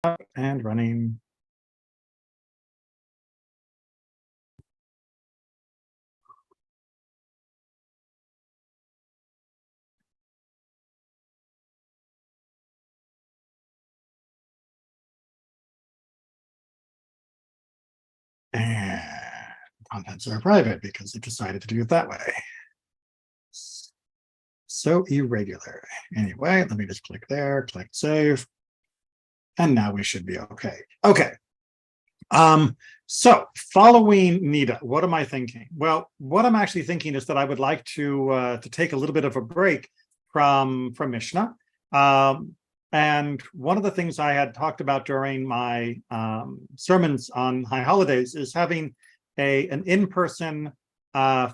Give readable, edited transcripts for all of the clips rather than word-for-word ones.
And running. And contents are private because it decided to do it that way. So irregular. Anyway, let me just click there, click save. And now we should be okay. Okay. So following Niddah, what am I thinking? Well, what I'm actually thinking is that I would like to take a little bit of a break from Mishnah. And one of the things I had talked about during my sermons on high holidays is having an in-person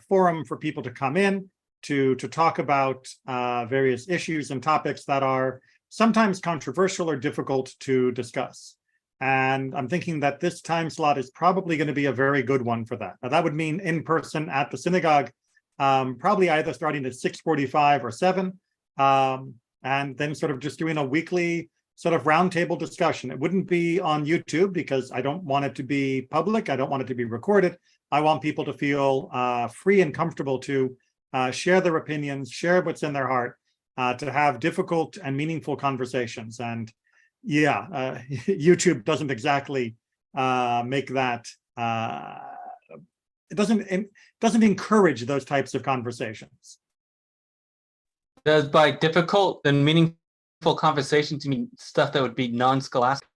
forum for people to come in to talk about various issues and topics that are sometimes controversial or difficult to discuss. And I'm thinking that this time slot is probably going to be a very good one for that. Now, that would mean in person at the synagogue, probably either starting at 6:45 or 7, and then sort of just doing a weekly sort of roundtable discussion. It wouldn't be on YouTube because I don't want it to be public. I don't want it to be recorded. I want people to feel free and comfortable to share their opinions, share what's in their heart, to have difficult and meaningful conversations. And yeah, YouTube doesn't exactly make that. It doesn't encourage those types of conversations. Does by difficult and meaningful conversations mean stuff that would be non-scholastic?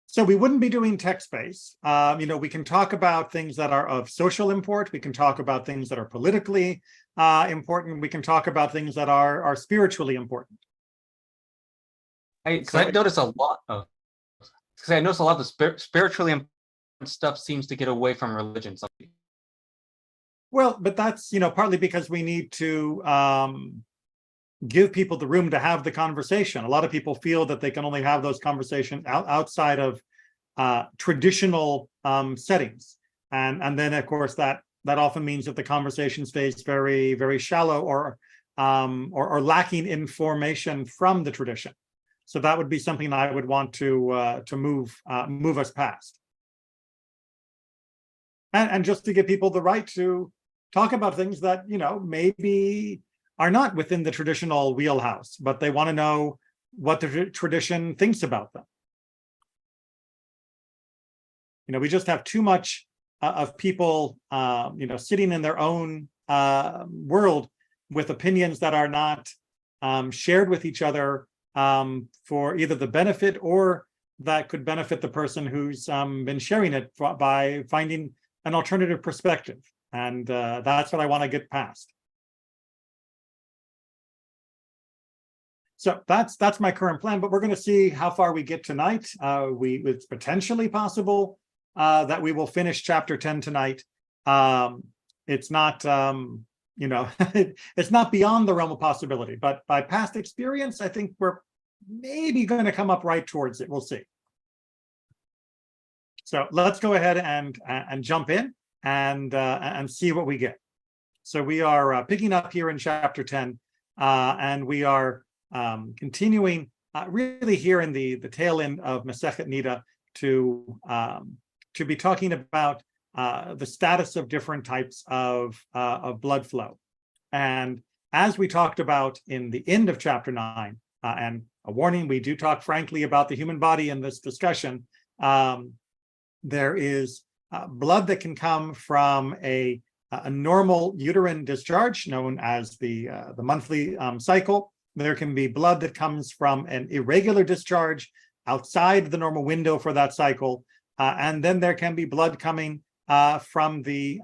So we wouldn't be doing text-based. We can talk about things that are of social import. We can talk about things that are politically important. We can talk about things that are spiritually important. I notice a lot of. I notice a lot of the spiritually important stuff seems to get away from religion. Well, but that's partly because we need to give people the room to have the conversation. A lot of people feel that they can only have those conversations outside of traditional settings, and then of course that often means that the conversation stays very, very shallow or lacking information from the tradition. So that would be something I would want to move us past, and just to give people the right to talk about things that maybe are not within the traditional wheelhouse, but they want to know what the tradition thinks about them. We just have too much of people, sitting in their own world with opinions that are not shared with each other for either the benefit or that could benefit the person who's been sharing it by finding an alternative perspective. And that's what I want to get past. So that's my current plan, but we're going to see how far we get tonight. It's potentially possible that we will finish chapter 10 tonight. It's not, it's not beyond the realm of possibility, but by past experience, I think we're maybe going to come up right towards it. We'll see. So let's go ahead and jump in and see what we get. So we are picking up here in chapter 10, and we are continuing really here in the tail end of Masechet Niddah to be talking about the status of different types of blood flow. And as we talked about in the end of chapter 9, and a warning, we do talk frankly about the human body in this discussion. There is blood that can come from a normal uterine discharge known as the monthly cycle. There can be blood that comes from an irregular discharge outside the normal window for that cycle, and then there can be blood coming from the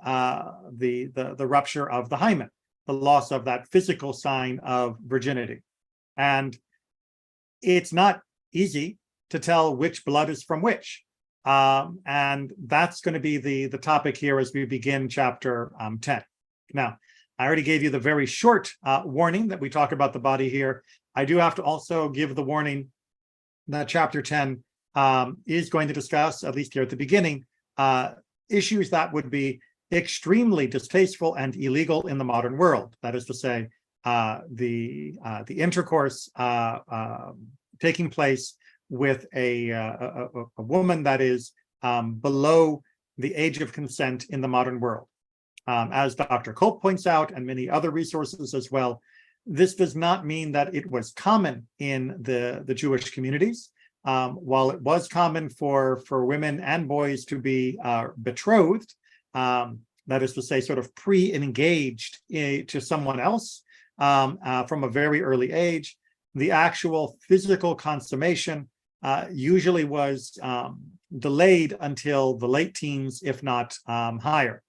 rupture of the hymen, the loss of that physical sign of virginity. And it's not easy to tell which blood is from which. And that's going to be the topic here as we begin chapter 10. Now, I already gave you the very short warning that we talk about the body here. I do have to also give the warning that chapter 10 is going to discuss, at least here at the beginning, issues that would be extremely distasteful and illegal in the modern world. That is to say, the intercourse taking place with a woman that is below the age of consent in the modern world. As Dr. Kolb points out, and many other resources as well, this does not mean that it was common in the Jewish communities. While it was common for women and boys to be betrothed, that is to say, sort of pre-engaged to someone else from a very early age, the actual physical consummation usually was delayed until the late teens, if not higher.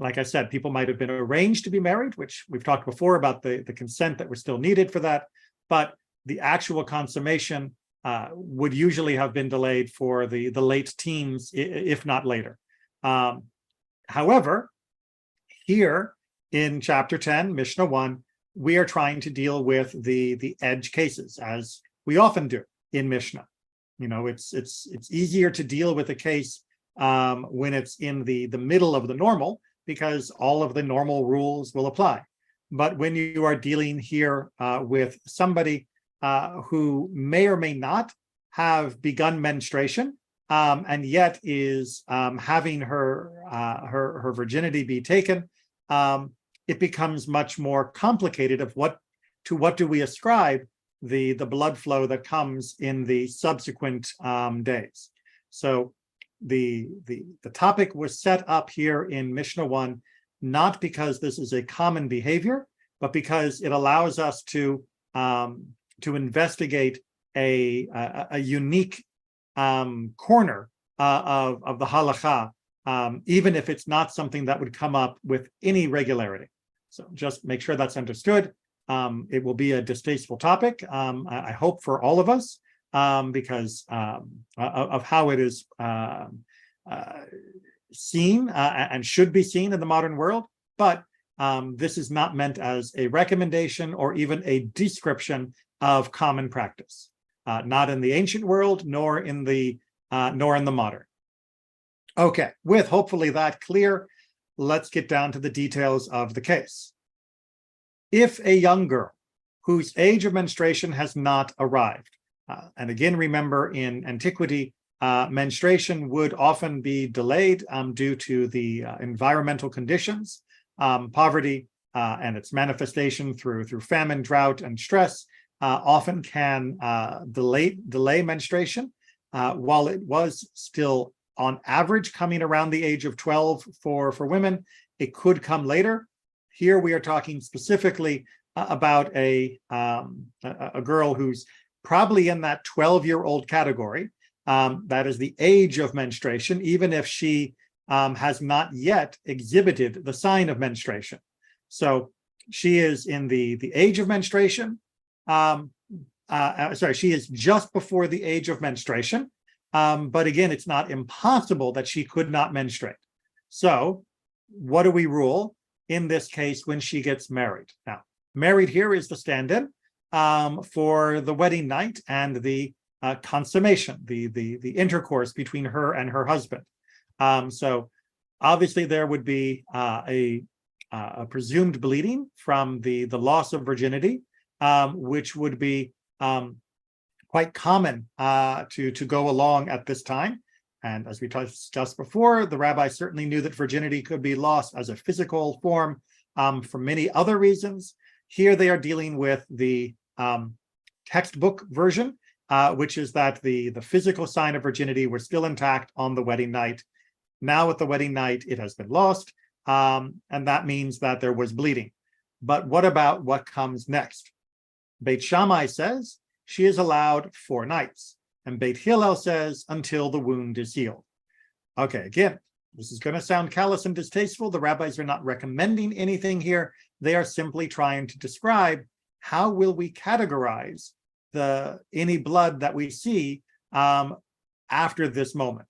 Like I said, people might have been arranged to be married, which we've talked before about the consent that was still needed for that, but the actual consummation would usually have been delayed for the late teens, if not later. However, here in chapter 10, Mishnah 1, we are trying to deal with the edge cases, as we often do in Mishnah. You know, it's easier to deal with a case when it's in the middle of the normal, because all of the normal rules will apply. But when you are dealing here with somebody who may or may not have begun menstruation, and yet is having her virginity be taken, it becomes much more complicated of what do we ascribe the blood flow that comes in the subsequent days. So the topic was set up here in Mishnah 1 not because this is a common behavior, but because it allows us to investigate a unique corner of the halakha, even if it's not something that would come up with any regularity. So just make sure that's understood. It will be a distasteful topic, I hope, for all of us, because of how it is seen and should be seen in the modern world. But this is not meant as a recommendation or even a description of common practice, not in the ancient world, nor in the modern. Okay, with hopefully that clear, let's get down to the details of the case. If a young girl whose age of menstruation has not arrived, and again, remember in antiquity, menstruation would often be delayed due to the environmental conditions, poverty, and its manifestation through famine, drought, and stress often can delay menstruation. While it was still on average coming around the age of 12 for women, it could come later. Here we are talking specifically about a girl who's probably in that 12-year-old category. That is the age of menstruation, even if she has not yet exhibited the sign of menstruation. So she is in the age of menstruation. She is just before the age of menstruation. But again, it's not impossible that she could not menstruate. So what do we rule in this case when she gets married? Now, married here is the stand-in for the wedding night and the consummation, the intercourse between her and her husband. So obviously there would be a presumed bleeding from the loss of virginity, which would be quite common to go along at this time. And as we discussed before, the rabbi certainly knew that virginity could be lost as a physical form for many other reasons. Here they are dealing with the textbook version, which is that the physical sign of virginity was still intact on the wedding night. Now at the wedding night, it has been lost, and that means that there was bleeding. But what about what comes next? Beit Shammai says she is allowed 4 nights, and Beit Hillel says until the wound is healed. Okay, again, this is going to sound callous and distasteful. The rabbis are not recommending anything here. They are simply trying to describe how will we categorize any blood that we see after this moment.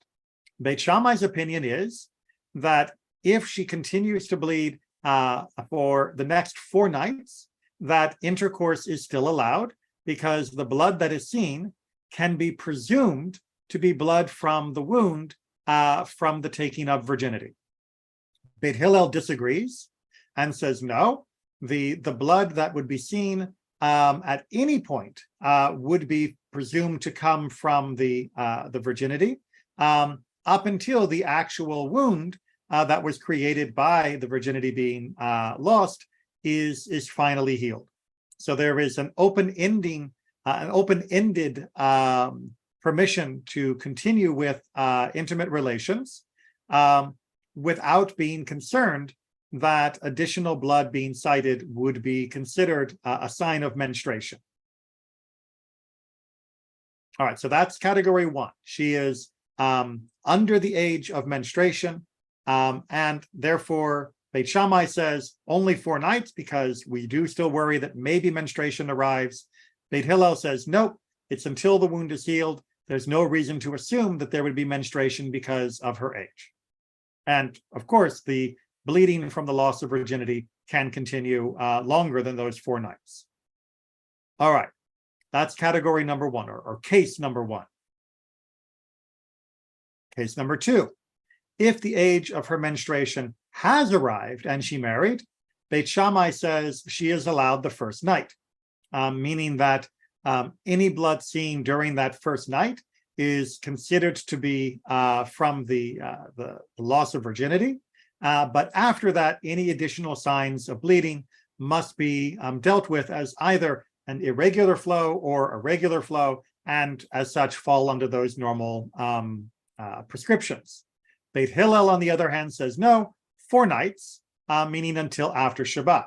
Beit Shammai's opinion is that if she continues to bleed for the next 4 nights, that intercourse is still allowed, because the blood that is seen can be presumed to be blood from the wound from the taking of virginity. Beit Hillel disagrees and says no, the blood that would be seen at any point would be presumed to come from the virginity, up until the actual wound that was created by the virginity being lost is finally healed. So there is an open-ended permission to continue with intimate relations without being concerned that additional blood being cited would be considered a sign of menstruation. All right, so that's category one. She is under the age of menstruation, and therefore Beit Shammai says only 4 nights because we do still worry that maybe menstruation arrives. Beit Hillel says nope, it's until the wound is healed. There's no reason to assume that there would be menstruation because of her age. And of course, the bleeding from the loss of virginity can continue longer than those 4 nights. All right, that's category number one, or case number one. Case number two, if the age of her menstruation has arrived and she married, Beit Shammai says she is allowed the first night, meaning that any blood seen during that first night is considered to be from the loss of virginity. But after that, any additional signs of bleeding must be dealt with as either an irregular flow or a regular flow, and as such fall under those normal prescriptions. Beit Hillel, on the other hand, says no, 4 nights, meaning until after Shabbat.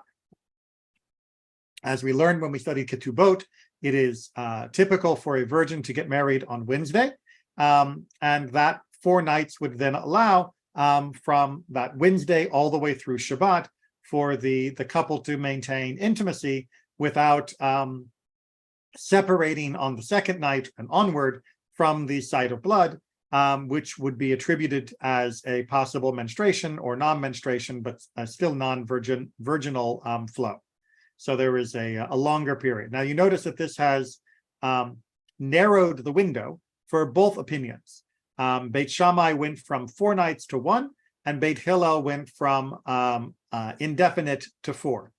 As we learned when we studied Ketubot, it is typical for a virgin to get married on Wednesday, and that 4 nights would then allow from that Wednesday all the way through Shabbat for the couple to maintain intimacy without separating on the second night and onward from the sight of blood, which would be attributed as a possible menstruation or non-menstruation, but still non-virginal flow. So there is a longer period. Now you notice that this has narrowed the window for both opinions. Beit Shammai went from 4 nights to 1, and Beit Hillel went from indefinite to 4.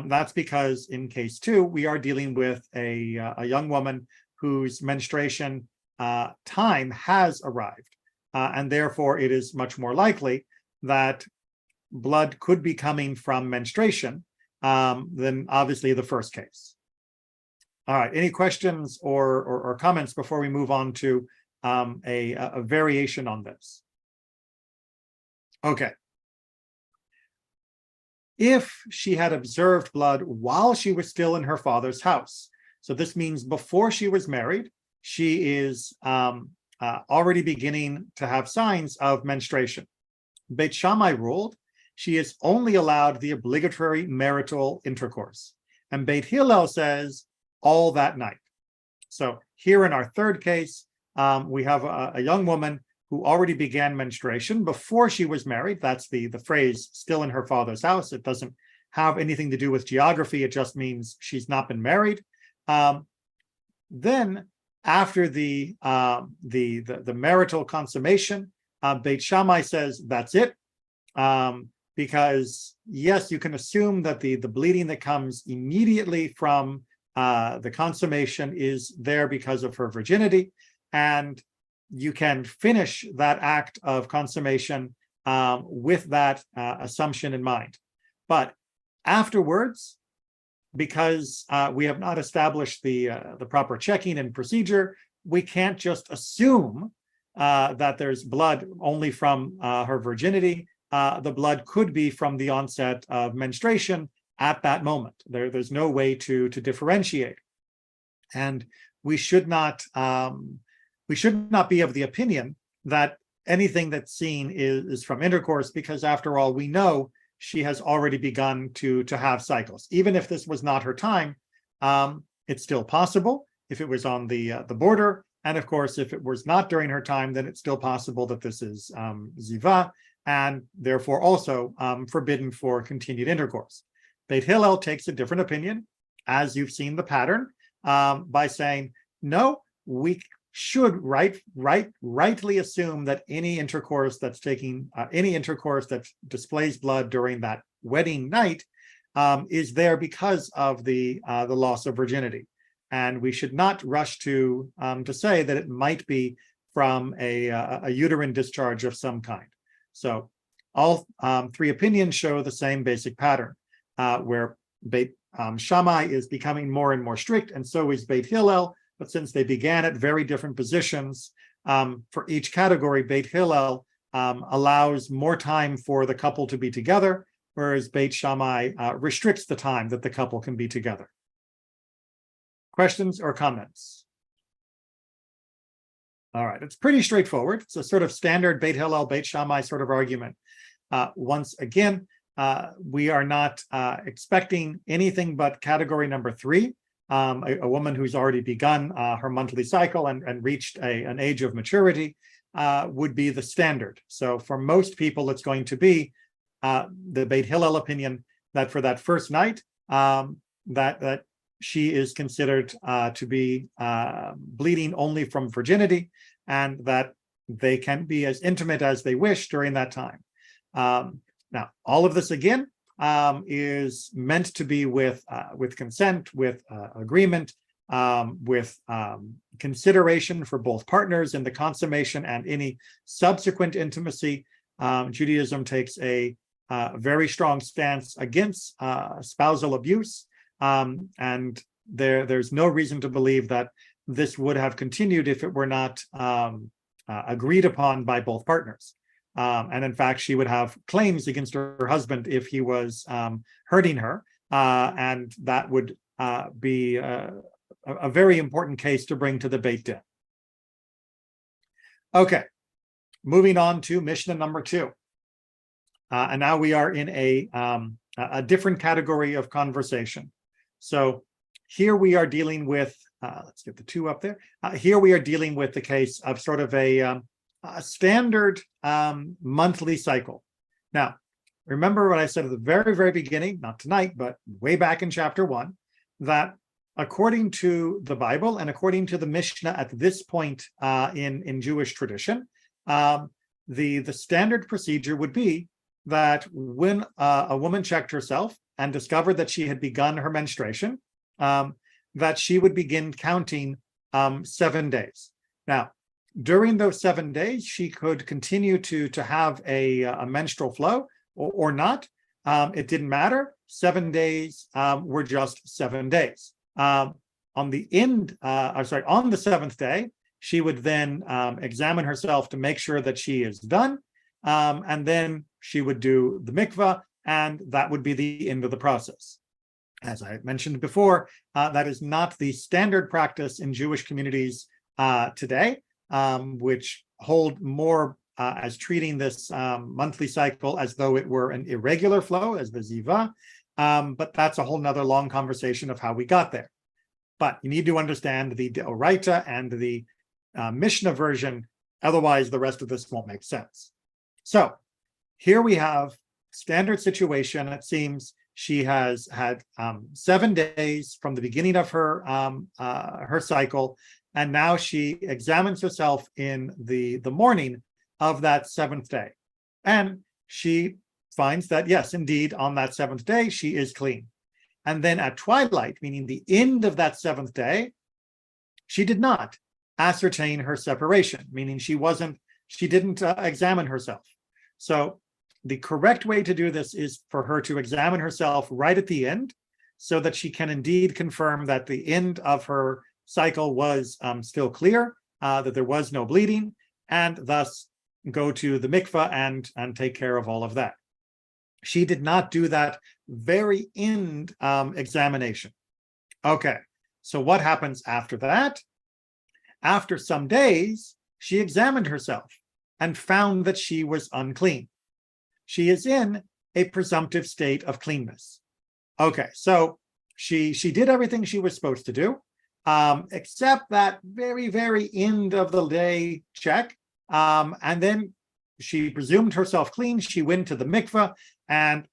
That's because in case 2, we are dealing with a young woman whose menstruation time has arrived, and therefore it is much more likely that blood could be coming from menstruation than obviously the first case. All right, any questions or comments before we move on to a variation on this? Okay. If she had observed blood while she was still in her father's house, so this means before she was married, she is already beginning to have signs of menstruation. Beit Shammai ruled she is only allowed the obligatory marital intercourse, and Beit Hillel says all that night. So here in our third case, we have a young woman who already began menstruation before she was married. That's the phrase "still in her father's house." It doesn't have anything to do with geography. It just means she's not been married. Then, after the marital consummation, Beit Shammai says that's it, because yes, you can assume that the bleeding that comes immediately from the consummation is there because of her virginity, and you can finish that act of consummation with that assumption in mind. But afterwards, because we have not established the proper checking and procedure, we can't just assume that there's blood only from her virginity. The blood could be from the onset of menstruation at that moment. There's no way to differentiate, and we should not be of the opinion that anything that's seen is from intercourse, because after all, we know she has already begun to have cycles. Even if this was not her time, it's still possible if it was on the border. And of course, if it was not during her time, then it's still possible that this is ziva, and therefore also forbidden for continued intercourse. Beit Hillel takes a different opinion, as you've seen the pattern, by saying, no, we should rightly assume that any intercourse that displays blood during that wedding night is there because of the loss of virginity. and we should not rush to say that it might be from a uterine discharge of some kind. So all three opinions show the same basic pattern, where Beit Shammai is becoming more and more strict, and so is Beit Hillel. But since they began at very different positions, for each category, Beit Hillel allows more time for the couple to be together, whereas Beit Shammai restricts the time that the couple can be together. Questions or comments? All right, it's pretty straightforward. It's a sort of standard Beit Hillel, Beit Shammai sort of argument. Once again, we are not expecting anything but category number 3, a woman who's already begun her monthly cycle and reached an age of maturity would be the standard. So for most people, it's going to be the Beit Hillel opinion that for that first night, that she is considered to be bleeding only from virginity, and that they can be as intimate as they wish during that time. Now, all of this again is meant to be with consent, with agreement, with consideration for both partners in the consummation and any subsequent intimacy. Judaism takes a very strong stance against spousal abuse, and there's no reason to believe that this would have continued if it were not agreed upon by both partners. And in fact, she would have claims against her husband if he was hurting her, and that would be a very important case to bring to the Beit Din. Okay, moving on to Mishnah number 2. And now we are in a different category of conversation. So here we are dealing with, let's get the 2 up there. Here we are dealing with the case of sort of a standard monthly cycle. Now, remember what I said at the very, very beginning, not tonight, but way back in chapter 1, that according to the Bible and according to the Mishnah at this point in Jewish tradition, the standard procedure would be that when a woman checked herself and discovered that she had begun her menstruation, that she would begin counting 7 days. Now, during those 7 days, she could continue to have a menstrual flow or not. It didn't matter. 7 days were just 7 days. On the 7th day, she would then examine herself to make sure that she is done, and then she would do the mikvah, and that would be the end of the process. As I mentioned before, that is not the standard practice in Jewish communities today, which hold more as treating this monthly cycle as though it were an irregular flow, as the ziva. But that's a whole nother long conversation of how we got there. But you need to understand the Deoraita and the Mishnah version, otherwise the rest of this won't make sense. So here we have standard situation. It seems she has had 7 days from the beginning of her her cycle, and now she examines herself in the morning of that 7th day, and she finds that yes, indeed, on that 7th day she is clean. And then at twilight, meaning the end of that 7th day, she did not ascertain her separation, meaning she didn't examine herself. So the correct way to do this is for her to examine herself right at the end, so that she can indeed confirm that the end of her cycle was still clear, that there was no bleeding, and thus go to the mikvah and take care of all of that. She did not do that very end examination. Okay, so what happens after that? After some days, she examined herself and found that she was unclean. She is in a presumptive state of cleanness. Okay, so she did everything she was supposed to do, except that very, very end of the day check. And then she presumed herself clean. She went to the mikveh, and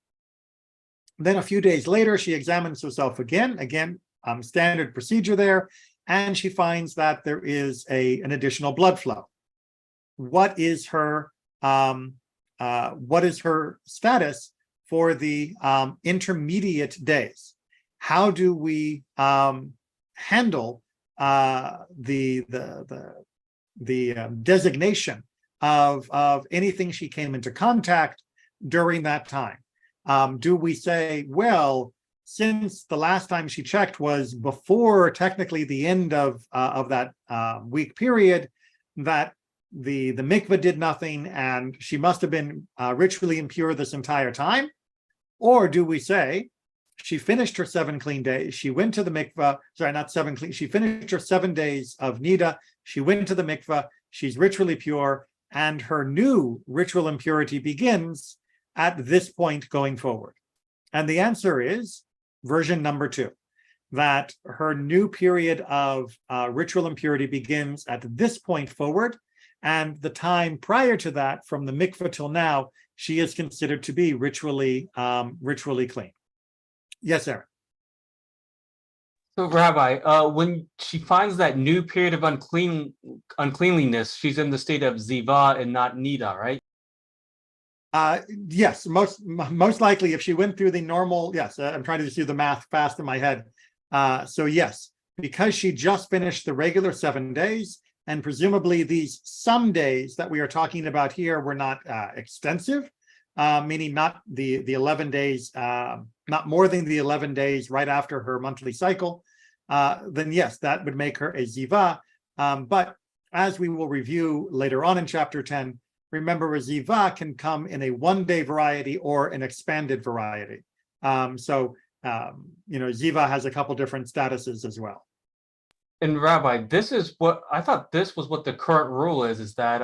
then a few days later, she examines herself again, standard procedure there, and she finds that there is an additional blood flow. What is her status for the intermediate days? How do we handle the designation of anything she came into contact during that time. Do we say, well, since the last time she checked was before technically the end of that week period, that the mikveh did nothing and she must have been ritually impure this entire time? Or do we say she finished her 7 clean days, she went to the mikveh, sorry, not 7 clean, she finished her 7 days of Niddah, she went to the mikveh, she's ritually pure, and her new ritual impurity begins at this point going forward? And the answer is version number 2, that her new period of ritual impurity begins at this point forward, and the time prior to that, from the mikveh till now, she is considered to be ritually clean. Yes, Aaron. So, Rabbi, when she finds that new period of uncleanliness, she's in the state of ziva and not niddah, right? Yes, most likely if she went through the normal, yes, I'm trying to just do the math fast in my head. So yes, because she just finished the regular 7 days, and presumably these some days that we are talking about here were not extensive, meaning not the 11 days, not more than the 11 days right after her monthly cycle, then yes, that would make her a ziva. But as we will review later on in chapter 10, remember, a ziva can come in a 1-day variety or an expanded variety. Ziva has a couple different statuses as well. And Rabbi, this is what I thought this was what the current rule is that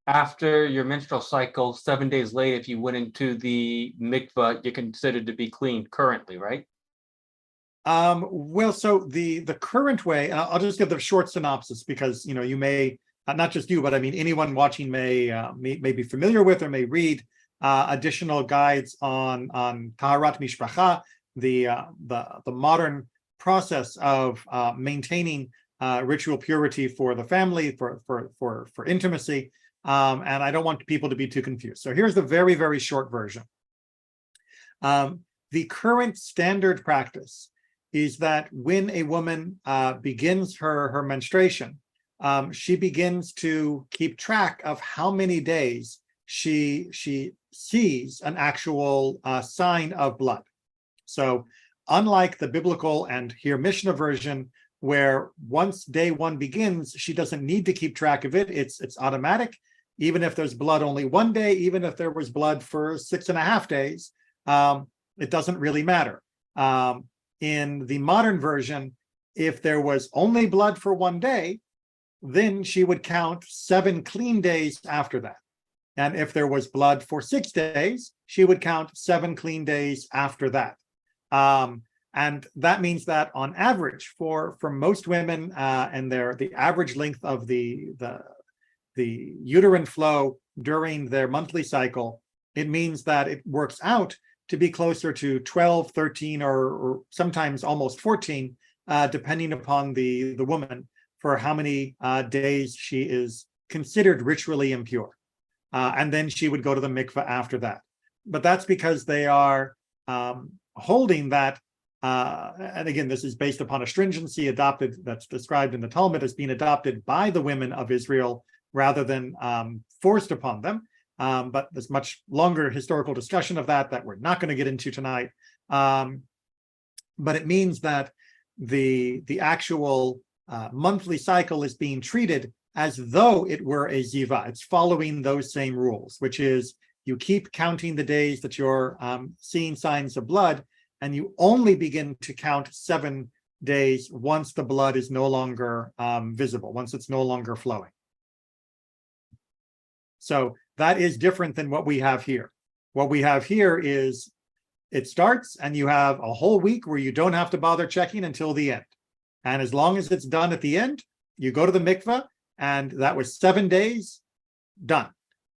after your menstrual cycle, 7 days later, if you went into the mikvah, you're considered to be clean currently, right? Well, so the current way, and I'll just give the short synopsis because you may not just you, but I mean anyone watching may be familiar with or may read additional guides on taharat mishpacha, the modern process of maintaining ritual purity for the family, for intimacy, and I don't want people to be too confused. So here's the very, very short version. The current standard practice is that when a woman begins her menstruation, she begins to keep track of how many days she sees an actual sign of blood. So unlike the biblical and here Mishnah version, where once day 1 begins, she doesn't need to keep track of it. It's automatic. Even if there's blood only 1 day, even if there was blood for 6.5 days, it doesn't really matter. In the modern version, if there was only blood for 1 day, then she would count 7 clean days after that. And if there was blood for 6 days, she would count 7 clean days after that. And that means that on average, for most women, and the average length of the uterine flow during their monthly cycle, it means that it works out to be closer to 12, 13, or sometimes almost 14, depending upon the woman, for how many days she is considered ritually impure. And then she would go to the mikveh after that. But that's because they are holding that, and again, this is based upon a stringency adopted that's described in the Talmud as being adopted by the women of Israel rather than forced upon them. But there's much longer historical discussion of that we're not going to get into tonight. But it means that the actual monthly cycle is being treated as though it were a ziva. It's following those same rules, which is you keep counting the days that you're seeing signs of blood, and you only begin to count 7 days once the blood is no longer visible, once it's no longer flowing. So that is different than what we have here. What we have here is it starts and you have a whole week where you don't have to bother checking until the end. And as long as it's done at the end, you go to the mikveh, and that was 7 days, done.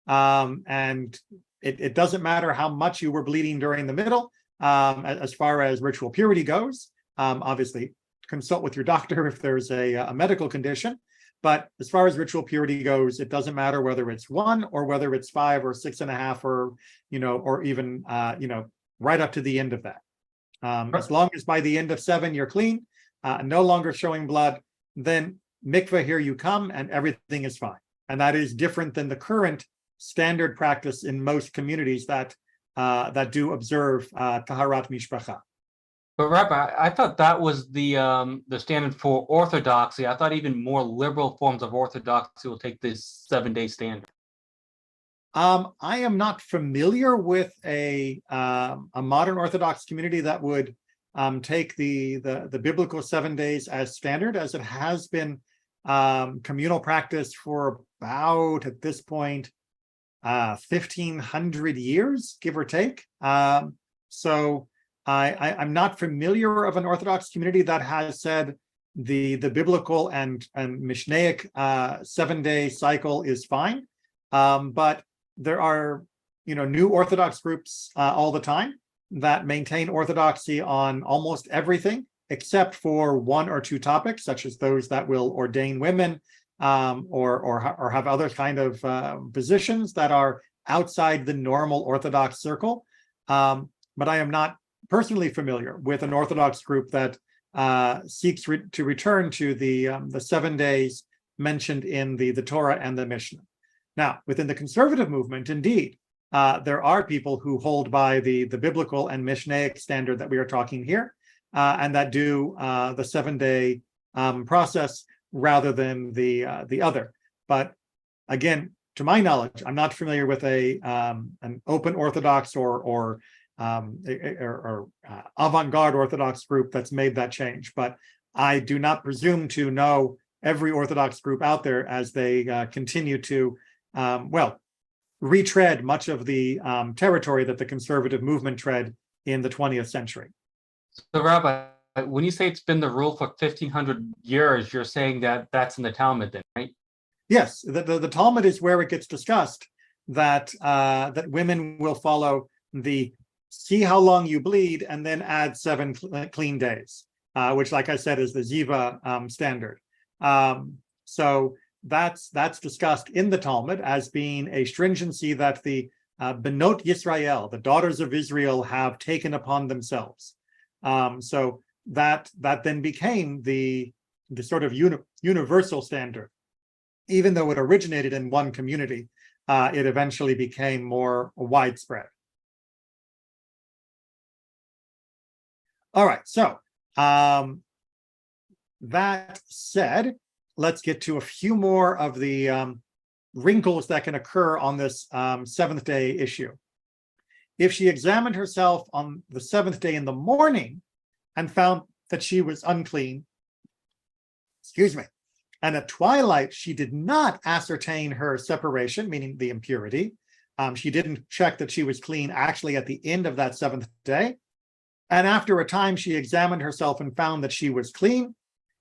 And it doesn't matter how much you were bleeding during the middle, as far as ritual purity goes. Obviously, consult with your doctor if there's a medical condition. But as far as ritual purity goes, it doesn't matter whether it's 1 or whether it's 5 or 6.5 or or even right up to the end of that. As long as by the end of 7 you're clean, no longer showing blood, then mikveh, here you come, and everything is fine. And that is different than the current standard practice in most communities that do observe taharat mishpacha. But Rabbi, I thought that was the standard for orthodoxy. I thought even more liberal forms of orthodoxy will take this 7-day standard. I am not familiar with a modern Orthodox community that would take the biblical 7 days as standard, as it has been communal practice for about, at this point, 1,500 years, give or take. So I'm not familiar of an Orthodox community that has said the biblical and Mishnaic 7-day cycle is fine. But there are, new Orthodox groups all the time that maintain orthodoxy on almost everything, except for one or two topics, such as those that will ordain women or have other kind of positions that are outside the normal Orthodox circle. But I am not personally familiar with an Orthodox group that seeks to return to the 7 days mentioned in the Torah and the Mishnah. Now, within the conservative movement, indeed, there are people who hold by the biblical and Mishnaic standard that we are talking here, and that do the 7-day process rather than the other. But again, to my knowledge, I'm not familiar with an open Orthodox or avant-garde Orthodox group that's made that change. But I do not presume to know every Orthodox group out there as they continue to retread much of the territory that the conservative movement tread in the 20th century. So, Rabbi, when you say it's been the rule for 1,500 years, you're saying that that's in the Talmud then, right? Yes, the Talmud is where it gets discussed that women will follow the see how long you bleed and then add 7 clean days, which, like I said, is the Ziva standard. So that's discussed in the Talmud as being a stringency that the Benot Yisrael, the daughters of Israel, have taken upon themselves. So that then became the sort of universal standard. Even though it originated in one community, it eventually became more widespread. All right, so that said, let's get to a few more of the wrinkles that can occur on this 7th day issue. If she examined herself on the 7th day in the morning and found that she was unclean, and at twilight she did not ascertain her separation, meaning the impurity, she didn't check that she was clean actually at the end of that 7th day, and after a time she examined herself and found that she was clean,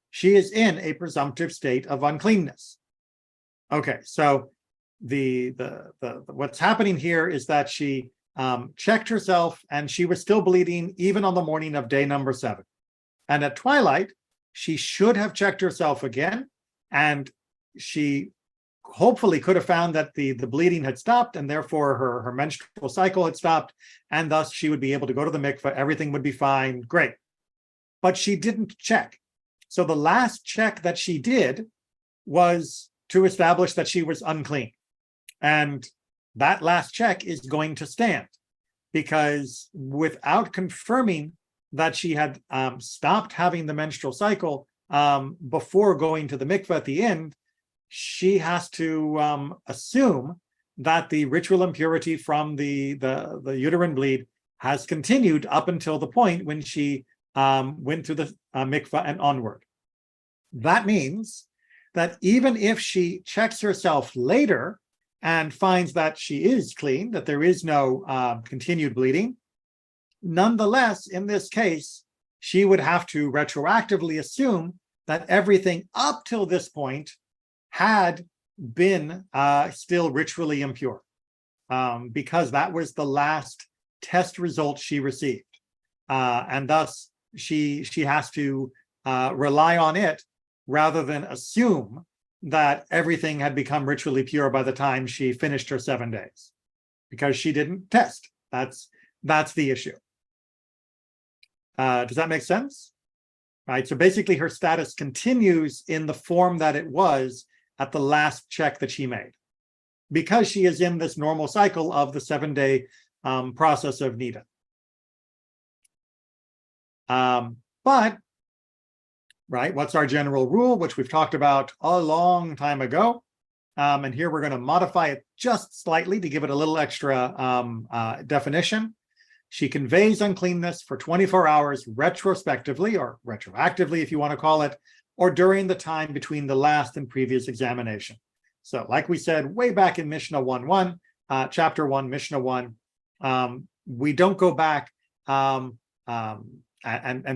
she is in a presumptive state of uncleanness. Okay, so the what's happening here is that she checked herself and she was still bleeding even on the morning of day number 7. And at twilight, she should have checked herself again, and she hopefully could have found that the bleeding had stopped, and therefore her menstrual cycle had stopped, and thus she would be able to go to the mikveh, everything would be fine, great. But she didn't check. So the last check that she did was to establish that she was unclean. And that last check is going to stand, because without confirming that she had stopped having the menstrual cycle before going to the mikveh at the end, she has to assume that the ritual impurity from the uterine bleed has continued up until the point when she went to the mikveh and onward. That means that even if she checks herself later and finds that she is clean, that there is no continued bleeding, nonetheless, in this case, she would have to retroactively assume that everything up till this point had been still ritually impure, because that was the last test result she received. And thus, she has to rely on it rather than assume that everything had become ritually pure by the time she finished her 7 days, because she didn't test. That's the issue. Does that make sense? right? So basically her status continues in the form that it was at the last check that she made, because she is in this normal cycle of the 7-day process of Niddah. But, right, what's our general rule, which we've talked about a long time ago? And here we're going to modify it just slightly to give it a little extra definition. She conveys uncleanness for 24 hours retrospectively, or retroactively, if you want to call it, or during the time between the last and previous examination. So like we said way back in Mishnah 1.1, chapter 1, Mishnah 1, we don't go back and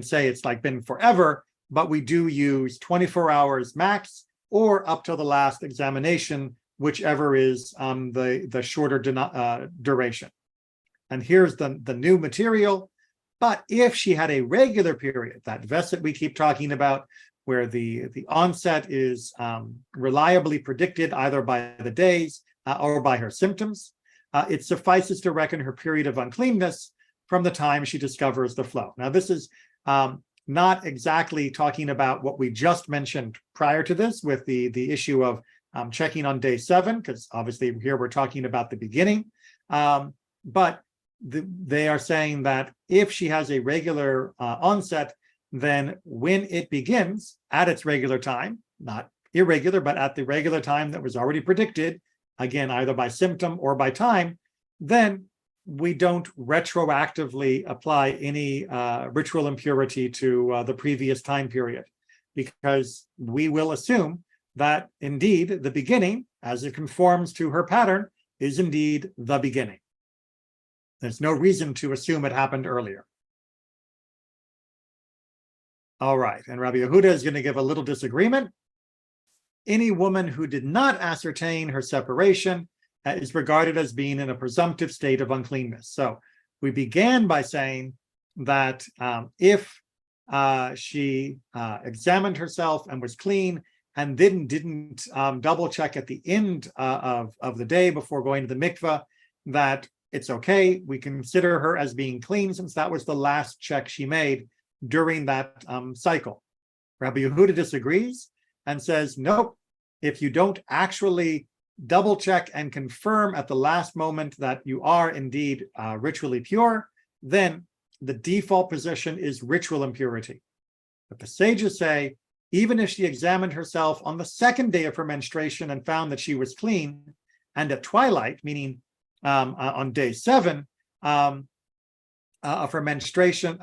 say it's like been forever, but we do use 24 hours max or up till the last examination, whichever is the shorter duration. And here's the new material. But if she had a regular period, that Veset we keep talking about, where the onset is reliably predicted either by the days or by her symptoms, it suffices to reckon her period of uncleanness from the time she discovers the flow. Now, this is not exactly talking about what we just mentioned prior to this with the issue of checking on day 7, because obviously here we're talking about the beginning. But they are saying that if she has a regular onset, then when it begins at its regular time, not irregular, but at the regular time that was already predicted, again, either by symptom or by time, then we don't retroactively apply any ritual impurity to the previous time period, because we will assume that indeed the beginning, as it conforms to her pattern, is indeed the beginning. There's no reason to assume it happened earlier. All right, and Rabbi Yehuda is going to give a little disagreement. Any woman who did not ascertain her separation is regarded as being in a presumptive state of uncleanness. So we began by saying that if she examined herself and was clean and then didn't double check at the end of the day before going to the mikveh, that it's okay. We consider her as being clean since that was the last check she made during that cycle. Rabbi Yehuda disagrees and says, nope, if you don't actually double check and confirm at the last moment that you are indeed ritually pure, then the default position is ritual impurity. But the sages say, even if she examined herself on the 2nd day of her menstruation and found that she was clean, and at twilight, meaning on day 7 of her menstruation,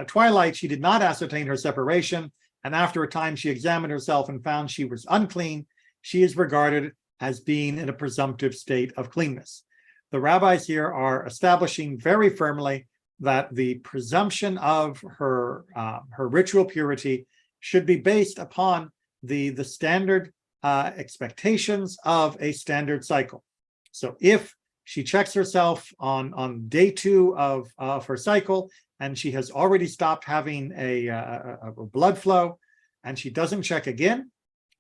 twilight, she did not ascertain her separation, and after a time she examined herself and found she was unclean, she is regarded as being in a presumptive state of cleanness. The rabbis here are establishing very firmly that the presumption of her ritual purity should be based upon the standard expectations of a standard cycle. So if she checks herself on day 2 of her cycle, and she has already stopped having a blood flow, and she doesn't check again,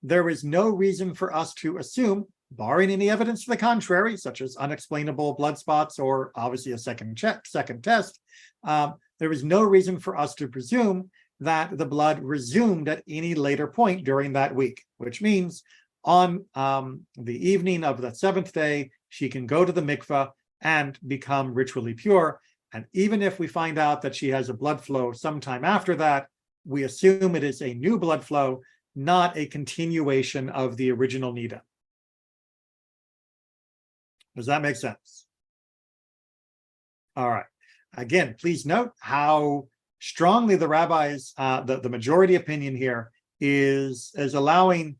there is no reason for us to assume, barring any evidence to the contrary, such as unexplainable blood spots or obviously a second test, there is no reason for us to presume that the blood resumed at any later point during that week, which means on the evening of the 7th day, she can go to the mikveh and become ritually pure. And even if we find out that she has a blood flow sometime after that, we assume it is a new blood flow, not a continuation of the original Niddah. Does that make sense? All right. Again, please note how strongly the rabbis, the majority opinion here is allowing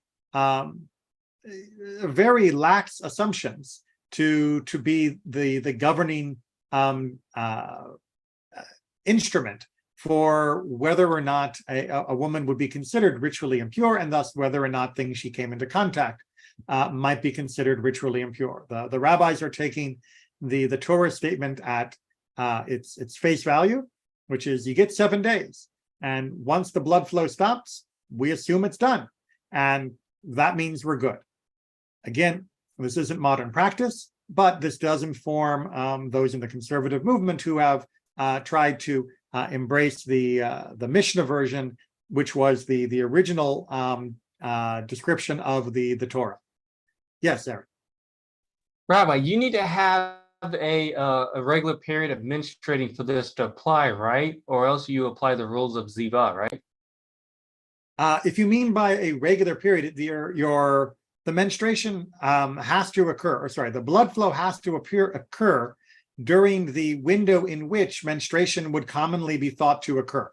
very lax assumptions to be the governing instrument for whether or not a woman would be considered ritually impure, and thus whether or not things she came into contact might be considered ritually impure. The rabbis are taking the Torah statement at its face value, which is you get 7 days, and once the blood flow stops, we assume it's done, and that means we're good. Again, this isn't modern practice, but this does inform those in the conservative movement who have tried to embrace the Mishnah version which was the original description of the Torah. Yes, Eric. Rabbi, you need to have a regular period of menstruating for this to apply, right? Or else you apply the rules of Ziva, right? If you mean by a regular period, the menstruation has to occur, or sorry, the blood flow has to occur during the window in which menstruation would commonly be thought to occur.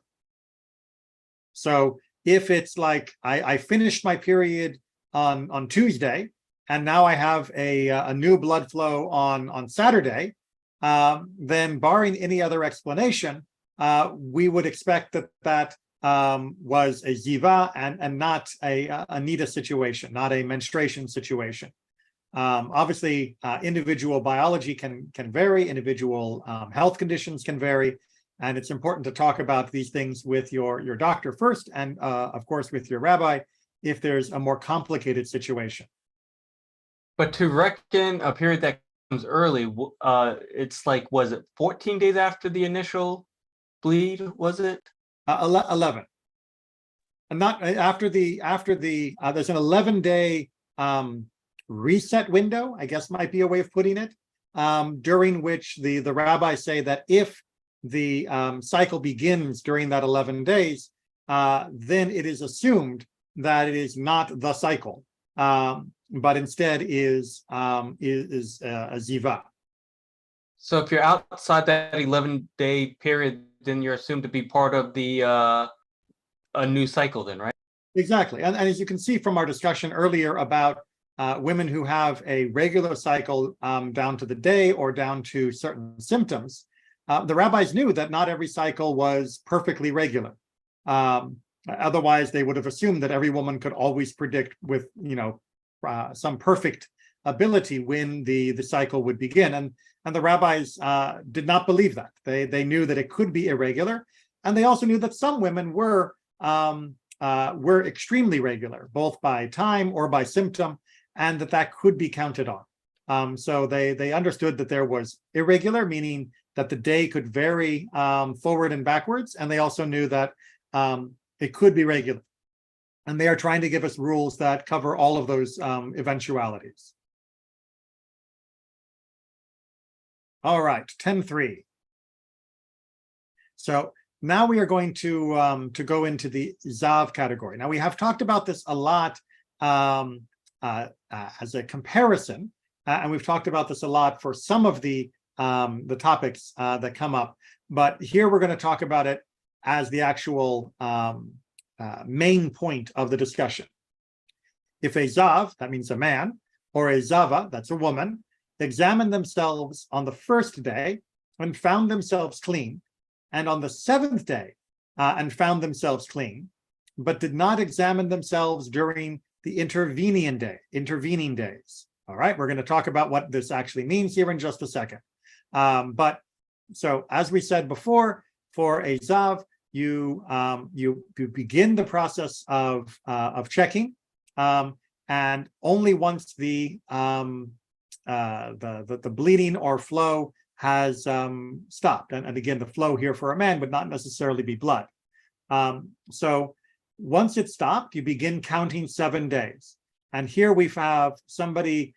So if it's like I finished my period on Tuesday, and now I have a new blood flow on Saturday, then barring any other explanation, we would expect that was a ziva and not a niddah situation, not a menstruation situation. Obviously, individual biology can vary, individual health conditions can vary, and it's important to talk about these things with your doctor first, and of course with your rabbi if there's a more complicated situation. But to reckon a period that comes early, it's like, was it 14 days after the initial bleed? Was it 11? And not after the there's an 11-day reset window, I guess might be a way of putting it, during which the rabbis say that if the cycle begins during that 11 days, then it is assumed that it is not the cycle, but instead is a ziva. So if you're outside that 11-day period, then you're assumed to be part of the a new cycle then, right? Exactly. And as you can see from our discussion earlier about women who have a regular cycle down to the day or down to certain symptoms, the rabbis knew that not every cycle was perfectly regular. Otherwise, they would have assumed that every woman could always predict with, some perfect ability when the cycle would begin. And the rabbis did not believe that. They knew that it could be irregular. And they also knew that some women were extremely regular, both by time or by symptom, and that could be counted on. So they understood that there was irregular, meaning that the day could vary forward and backwards, and they also knew that it could be regular. And they are trying to give us rules that cover all of those eventualities. All right, 10.3. So now we are going to go into the Zav category. Now we have talked about this a lot as a comparison, and we've talked about this a lot for some of the topics that come up. But here we're going to talk about it as the actual main point of the discussion. If a Zav, that means a man, or a Zava, that's a woman, examined themselves on the first day and found themselves clean, and on the seventh day and found themselves clean, but did not examine themselves during the intervening days. All right, we're going to talk about what this actually means here in just a second. But so as we said before, for a Zav, you begin the process of checking, and only once the bleeding or flow has stopped, and again, the flow here for a man would not necessarily be blood. So once it stopped, you begin counting 7 days. And here we have somebody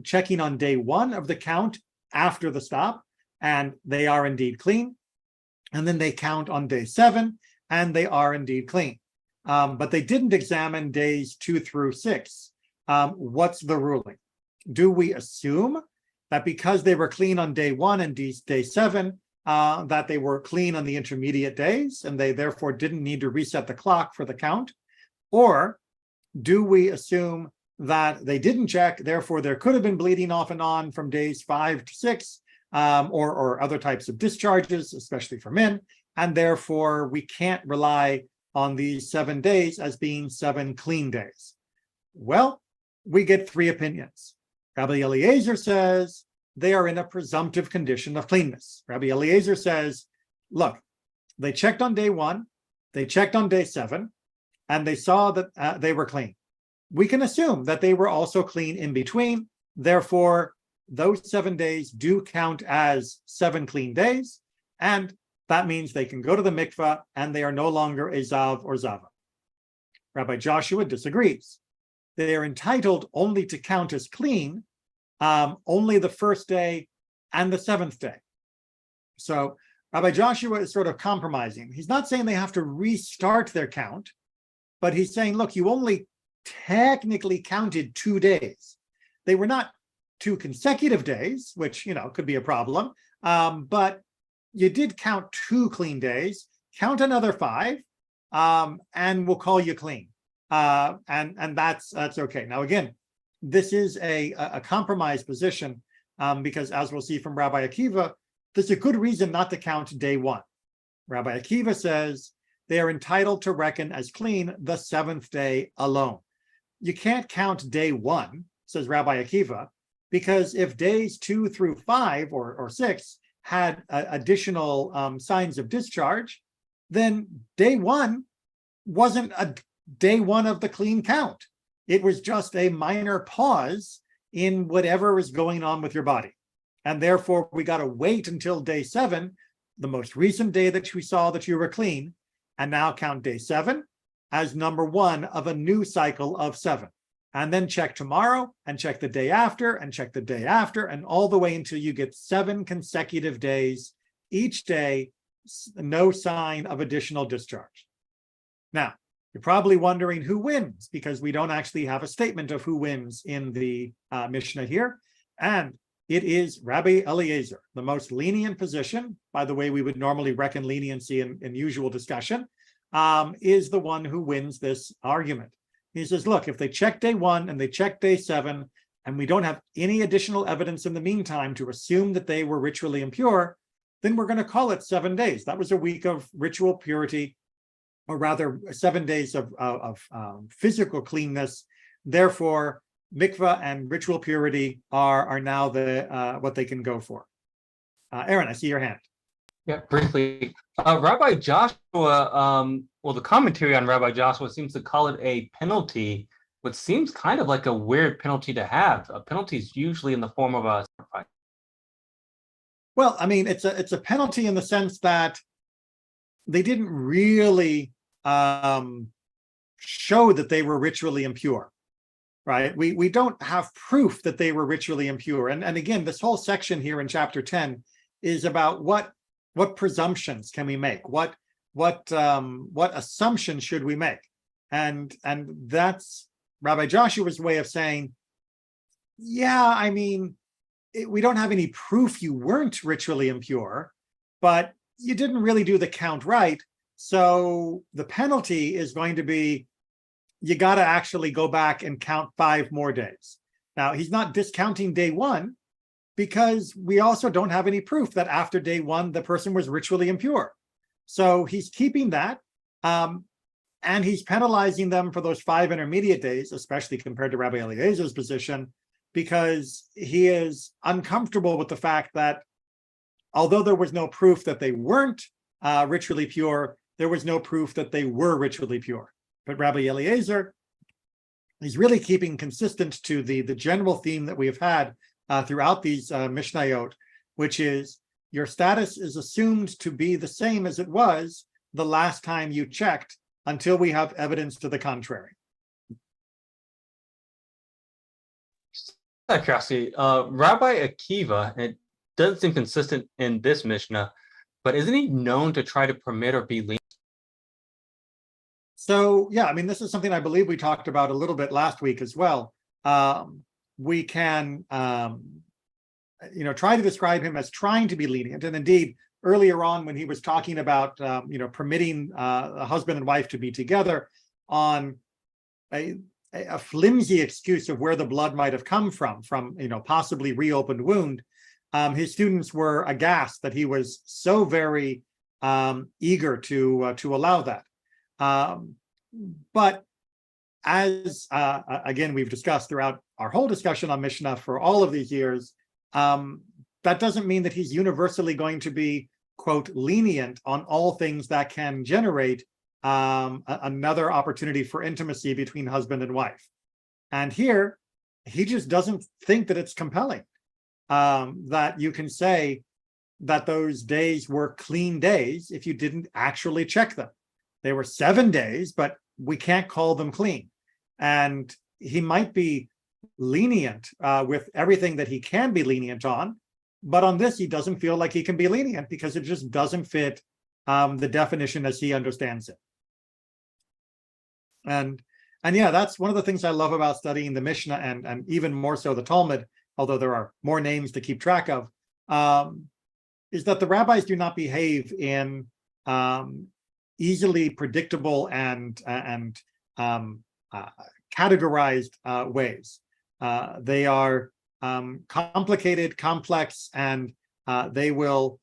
checking on day 1 of the count after the stop, and they are indeed clean. And then they count on day 7, and they are indeed clean. But they didn't examine days 2 through 6. What's the ruling? Do we assume that because they were clean on day 1 and day 7, that they were clean on the intermediate days, and they therefore didn't need to reset the clock for the count? Or do we assume that they didn't check, therefore there could have been bleeding off and on from days 5 to 6, or other types of discharges, especially for men, and therefore we can't rely on these 7 days as being 7 clean days? Well, we get 3 opinions. Rabbi Eliezer says they are in a presumptive condition of cleanness. Rabbi Eliezer says, look, they checked on day 1, they checked on day 7, and they saw that they were clean. We can assume that they were also clean in between. Therefore, those 7 days do count as 7 clean days, and that means they can go to the mikvah and they are no longer a Zav or Zava. Rabbi Joshua disagrees. They are entitled only to count as clean, only the first day and the seventh day. So Rabbi Joshua is sort of compromising. He's not saying they have to restart their count, but he's saying, look, you only technically counted 2 days. They were not 2 consecutive days, which, could be a problem, but you did count 2 clean days. Count another 5, and we'll call you clean. And that's okay. Now, again, this is a compromise position, because as we'll see from Rabbi Akiva, there's a good reason not to count day 1. Rabbi Akiva says they are entitled to reckon as clean the 7th day alone. You can't count day 1, says Rabbi Akiva, because if days 2 through 5 or 6 had additional signs of discharge, then day 1 wasn't a day 1 of the clean count. It was just a minor pause in whatever is going on with your body. And therefore, we got to wait until day 7, the most recent day that we saw that you were clean, and now count day 7 as number 1 of a new cycle of 7. And then check tomorrow, and check the day after, and check the day after, and all the way until you get 7 consecutive days, each day, no sign of additional discharge. Now, you're probably wondering who wins, because we don't actually have a statement of who wins in the Mishnah here. And it is Rabbi Eliezer, the most lenient position, by the way we would normally reckon leniency in usual discussion, is the one who wins this argument. He says, look, if they check day 1 and they check day 7, and we don't have any additional evidence in the meantime to assume that they were ritually impure, then we're going to call it 7 days. That was a week of ritual purity, or rather 7 days of physical cleanness. Therefore, mikvah and ritual purity are now the what they can go for. Aaron, I see your hand. Yeah, briefly. Rabbi Joshua, well, the commentary on Rabbi Joshua seems to call it a penalty, which seems kind of like a weird penalty to have. A penalty is usually in the form of a sacrifice. Well, I mean, it's a penalty in the sense that they didn't really show that they were ritually impure, right? We don't have proof that they were ritually impure. And again, this whole section here in chapter 10 is about what presumptions can we make? What assumptions should we make? And that's Rabbi Joshua's way of saying, yeah, I mean, we don't have any proof you weren't ritually impure, but you didn't really do the count right. So the penalty is going to be, you got to actually go back and count 5 more days. Now, he's not discounting day 1, because we also don't have any proof that after day 1, the person was ritually impure. So he's keeping that, and he's penalizing them for those 5 intermediate days, especially compared to Rabbi Eliezer's position, because he is uncomfortable with the fact that although there was no proof that they weren't ritually pure, there was no proof that they were ritually pure. But Rabbi Eliezer, he's really keeping consistent to the general theme that we have had throughout these Mishnayot, which is your status is assumed to be the same as it was the last time you checked until we have evidence to the contrary. Curiosity, Rabbi Akiva, it doesn't seem consistent in this Mishnah, but isn't he known to try to permit or be lenient? So, yeah, I mean, this is something I believe we talked about a little bit last week as well. We can, try to describe him as trying to be lenient. And indeed, earlier on when he was talking about, permitting a husband and wife to be together on a flimsy excuse of where the blood might have come from possibly reopened wound, his students were aghast that he was so very eager to allow that. But as again we've discussed throughout our whole discussion on Mishnah for all of these years, that doesn't mean that he's universally going to be, quote, lenient on all things that can generate another opportunity for intimacy between husband and wife. And here, he just doesn't think that it's compelling, that you can say that those days were clean days if you didn't actually check them. They were 7 days, but we can't call them clean. And he might be lenient with everything that he can be lenient on, but on this, he doesn't feel like he can be lenient because it just doesn't fit the definition as he understands it. And yeah, that's one of the things I love about studying the Mishnah and even more so the Talmud, although there are more names to keep track of, is that the rabbis do not behave in easily predictable and categorized ways. They are complicated, complex, and they will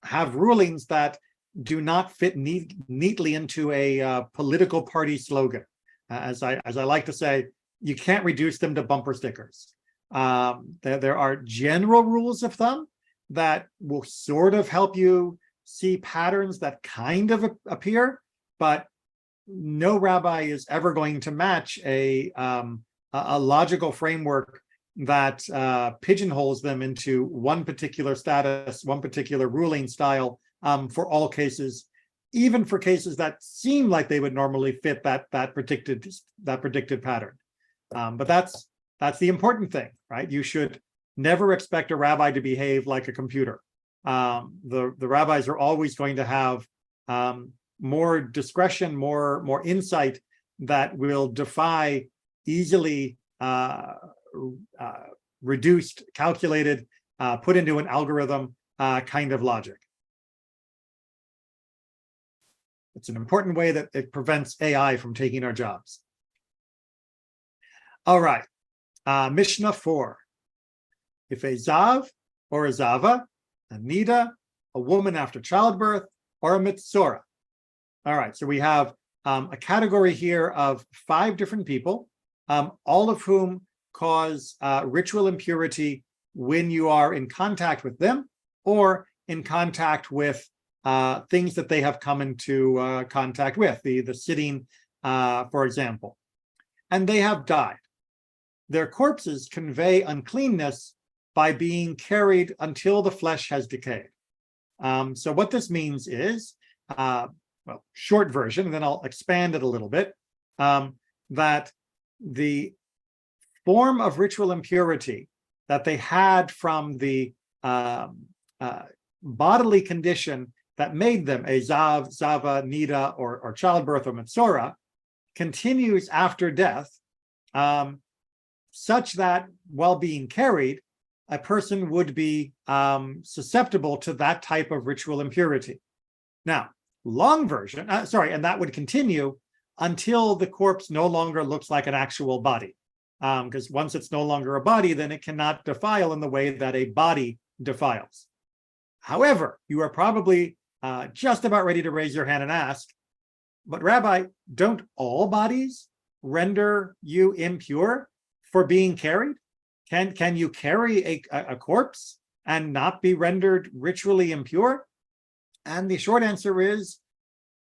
have rulings that do not fit neatly into a political party slogan. As I like to say, you can't reduce them to bumper stickers. There are general rules of thumb that will sort of help you see patterns that kind of appear, but no rabbi is ever going to match a logical framework that pigeonholes them into one particular status, one particular ruling style for all cases, even for cases that seem like they would normally fit that predicted pattern. But that's the important thing, right? You should never expect a rabbi to behave like a computer. The rabbis are always going to have more discretion, more insight that will defy easily reduced, calculated, put into an algorithm kind of logic. It's an important way that it prevents AI from taking our jobs. All right, Mishnah 4. If a Zav or a Zava, a Niddah, a woman after childbirth, or a Mitzorah. All right, so we have a category here of 5 different people, all of whom cause ritual impurity when you are in contact with them or in contact with things that they have come into contact with, the sitting, for example. And they have died. Their corpses convey uncleanness by being carried until the flesh has decayed. So what this means is, well, short version, and then I'll expand it a little bit, that the form of ritual impurity that they had from the bodily condition that made them a Zav, Zava, Niddah, or childbirth or Mitzorah continues after death, such that while being carried, a person would be susceptible to that type of ritual impurity. Now, long version, and that would continue until the corpse no longer looks like an actual body. Because once it's no longer a body, then it cannot defile in the way that a body defiles. However, you are probably just about ready to raise your hand and ask, but Rabbi, don't all bodies render you impure for being carried? Can you carry a corpse and not be rendered ritually impure? And the short answer is,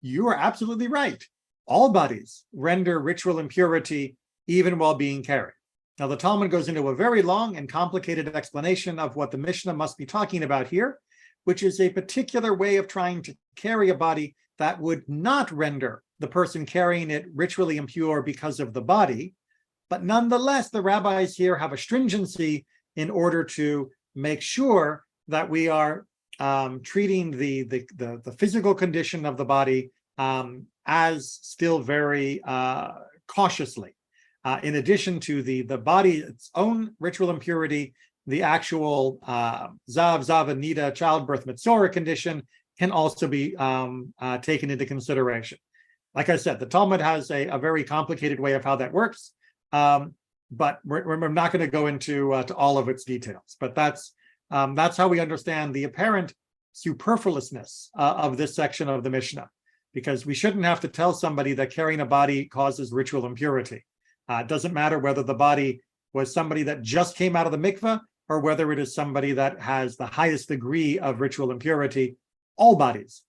you are absolutely right. All bodies render ritual impurity even while being carried. Now, the Talmud goes into a very long and complicated explanation of what the Mishnah must be talking about here, which is a particular way of trying to carry a body that would not render the person carrying it ritually impure because of the body. But nonetheless, the rabbis here have a stringency in order to make sure that we are treating the physical condition of the body as still very cautiously. In addition to the body, its own ritual impurity, the actual Zav, Zava, Niddah, childbirth, Mitzorah condition can also be taken into consideration. Like I said, the Talmud has a very complicated way of how that works, but we're not going to go into to all of its details. But that's how we understand the apparent superfluousness of this section of the Mishnah, because we shouldn't have to tell somebody that carrying a body causes ritual impurity. It doesn't matter whether the body was somebody that just came out of the mikveh or whether it is somebody that has the highest degree of ritual impurity. All bodies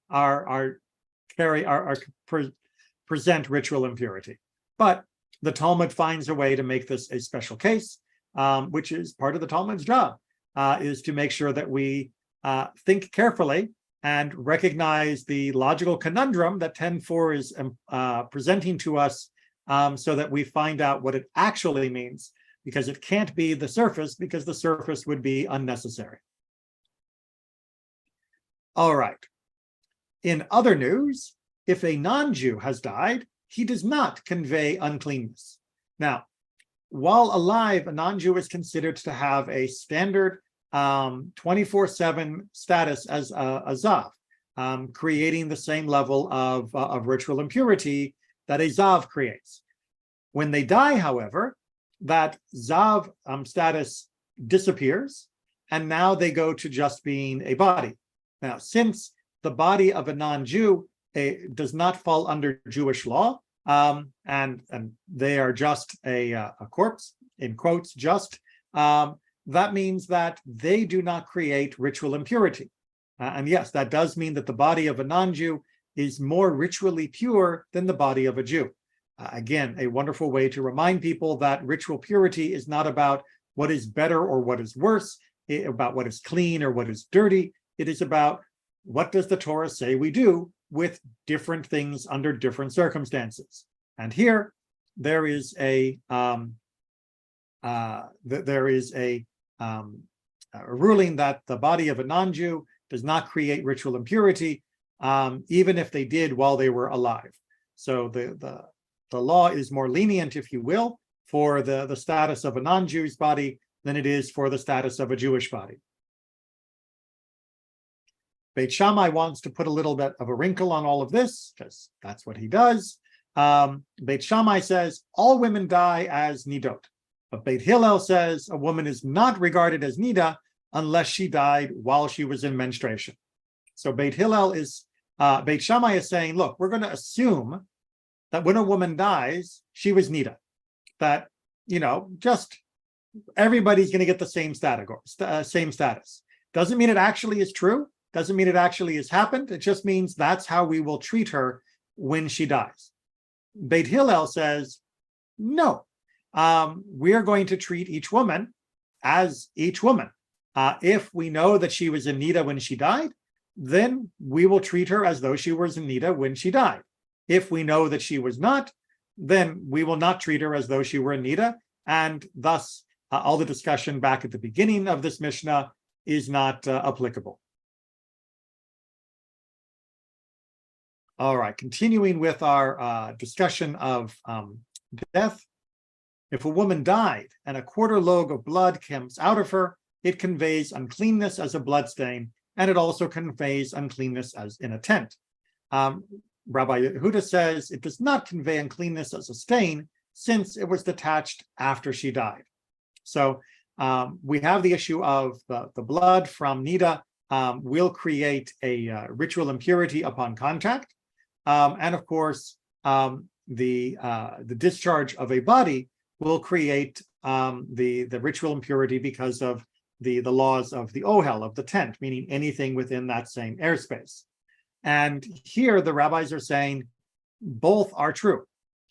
present ritual impurity. But the Talmud finds a way to make this a special case, which is part of the Talmud's job, is to make sure that we think carefully and recognize the logical conundrum that 10.4 is presenting to us, so that we find out what it actually means, because it can't be the surface, because the surface would be unnecessary. All right. In other news, if a non-Jew has died, he does not convey uncleanness. Now, while alive, a non-Jew is considered to have a standard 24/7 status as a Zav, creating the same level of ritual impurity that a Zav creates. When they die, however, that Zav status disappears, and now they go to just being a body. Now, since the body of a non-Jew does not fall under Jewish law, and they are just a corpse, in quotes, just, that means that they do not create ritual impurity. And yes, that does mean that the body of a non-Jew is more ritually pure than the body of a Jew. Again, a wonderful way to remind people that ritual purity is not about what is better or what is worse, about what is clean or what is dirty. It is about what does the Torah say we do with different things under different circumstances. And here there is a ruling that the body of a non-Jew does not create ritual impurity, even if they did while they were alive. So the law is more lenient, if you will, for the status of a non-Jew's body than it is for the status of a Jewish body. Beit Shammai wants to put a little bit of a wrinkle on all of this, because that's what he does. Beit Shammai says all women die as nidot, but Beit Hillel says a woman is not regarded as niddah unless she died while she was in menstruation. So Beit Shammai is saying, look, we're going to assume that when a woman dies, she was niddah, that, just everybody's going to get the same status. Doesn't mean it actually is true. Doesn't mean it actually has happened. It just means that's how we will treat her when she dies. Beit Hillel says, no, we are going to treat each woman as each woman. If we know that she was in Niddah when she died, then we will treat her as though she was in Niddah when she died. If we know that she was not, then we will not treat her as though she were in Niddah, and thus all the discussion back at the beginning of this Mishnah is not applicable. All right, continuing with our discussion of death. If a woman died and a quarter log of blood comes out of her, it conveys uncleanness as a bloodstain, and it also conveys uncleanness as in a tent. Rabbi Yehuda says it does not convey uncleanness as a stain, since it was detached after she died. So we have the issue of the blood from Niddah will create a ritual impurity upon contact. And of course, the discharge of a body will create the ritual impurity because of the laws of the ohel, of the tent, meaning anything within that same airspace. And here the rabbis are saying both are true,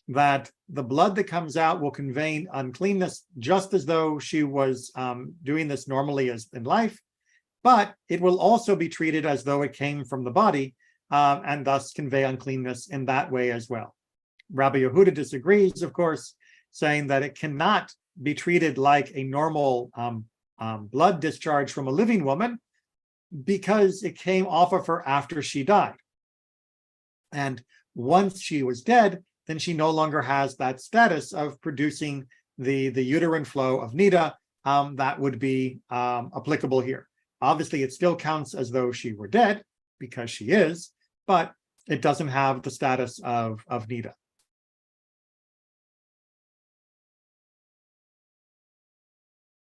that the blood that comes out will convey uncleanness just as though she was doing this normally as in life, but it will also be treated as though it came from the body, and thus convey uncleanness in that way as well. Rabbi Yehuda disagrees, of course, saying that it cannot be treated like a normal blood discharge from a living woman because it came off of her after she died. And once she was dead, then she no longer has that status of producing the uterine flow of Niddah that would be applicable here. Obviously, it still counts as though she were dead, because she is, but it doesn't have the status of Niddah.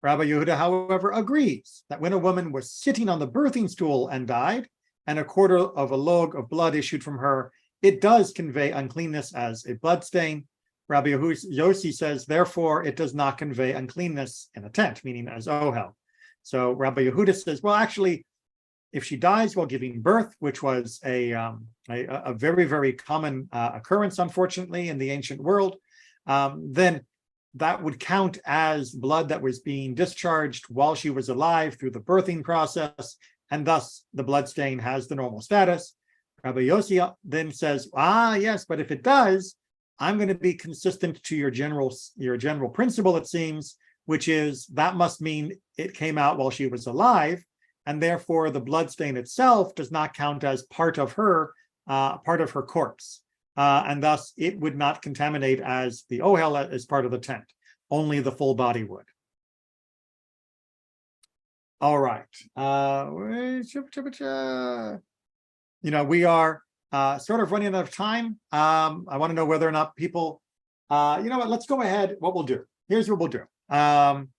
Rabbi Yehuda, however, agrees that when a woman was sitting on the birthing stool and died, and a quarter of a log of blood issued from her, it does convey uncleanness as a bloodstain. Rabbi Yossi says, therefore, it does not convey uncleanness in a tent, meaning as ohel. So Rabbi Yehuda says, well, actually, if she dies while giving birth, which was a very, very common occurrence, unfortunately, in the ancient world, then that would count as blood that was being discharged while she was alive through the birthing process, and thus the bloodstain has the normal status. Rabbi Yossi then says, yes, but if it does, I'm going to be consistent to your general principle, it seems, which is that must mean it came out while she was alive, and therefore the bloodstain itself does not count as part of her corpse, and thus it would not contaminate as the ohel as part of the tent. Only the full body would. All right. We are sort of running out of time. I want to know whether or not people, let's go ahead. What we'll do. Here's what we'll do. I'm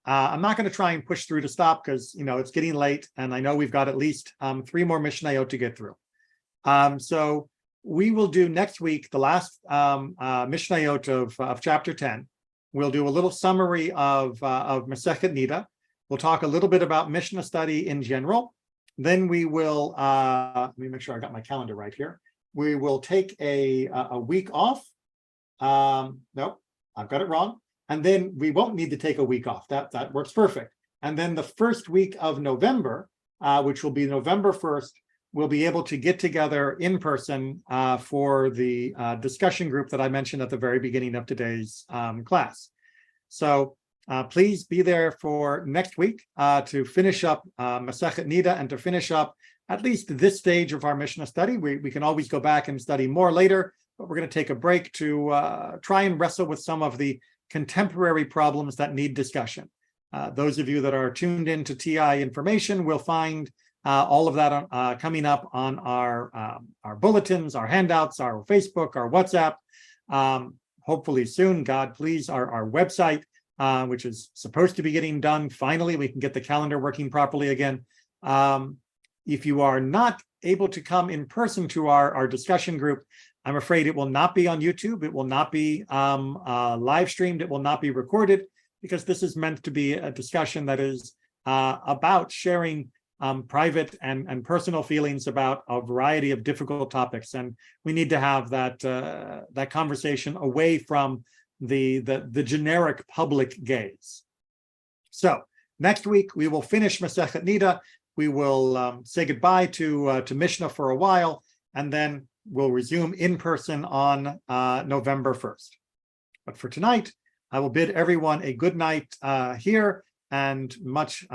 not going to try and push through to stop because, it's getting late and I know we've got at least 3 more Mishnayot to get through. So we will do next week, the last Mishnayot of chapter 10. We'll do a little summary of Masechet Niddah. We'll talk a little bit about Mishnah study in general. Then we will, let me make sure I got my calendar right here. We will take a week off. Nope, I've got it wrong. And then we won't need to take a week off. That works perfect. And then the first week of November, which will be November 1st, we'll be able to get together in person for the discussion group that I mentioned at the very beginning of today's class. So please be there for next week to finish up Masechet Niddah and to finish up at least this stage of our Mishnah study. We can always go back and study more later, but we're going to take a break to try and wrestle with some of the contemporary problems that need discussion. Those of you that are tuned into TI information will find all of that coming up on our bulletins, our handouts, our Facebook, our WhatsApp. Hopefully soon, God please, our website, which is supposed to be getting done. Finally, we can get the calendar working properly again. If you are not able to come in person to our discussion group, I'm afraid it will not be on YouTube. It will not be live streamed. It will not be recorded because this is meant to be a discussion that is about sharing private and personal feelings about a variety of difficult topics. And we need to have that conversation away from the generic public gaze. So next week we will finish Masechet Niddah. We will say goodbye to Mishnah for a while, and then we'll resume in person on November 1st. But for tonight, I will bid everyone a good night here and much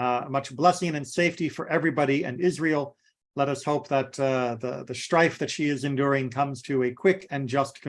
blessing and safety for everybody in Israel. Let us hope that the strife that she is enduring comes to a quick and just conclusion.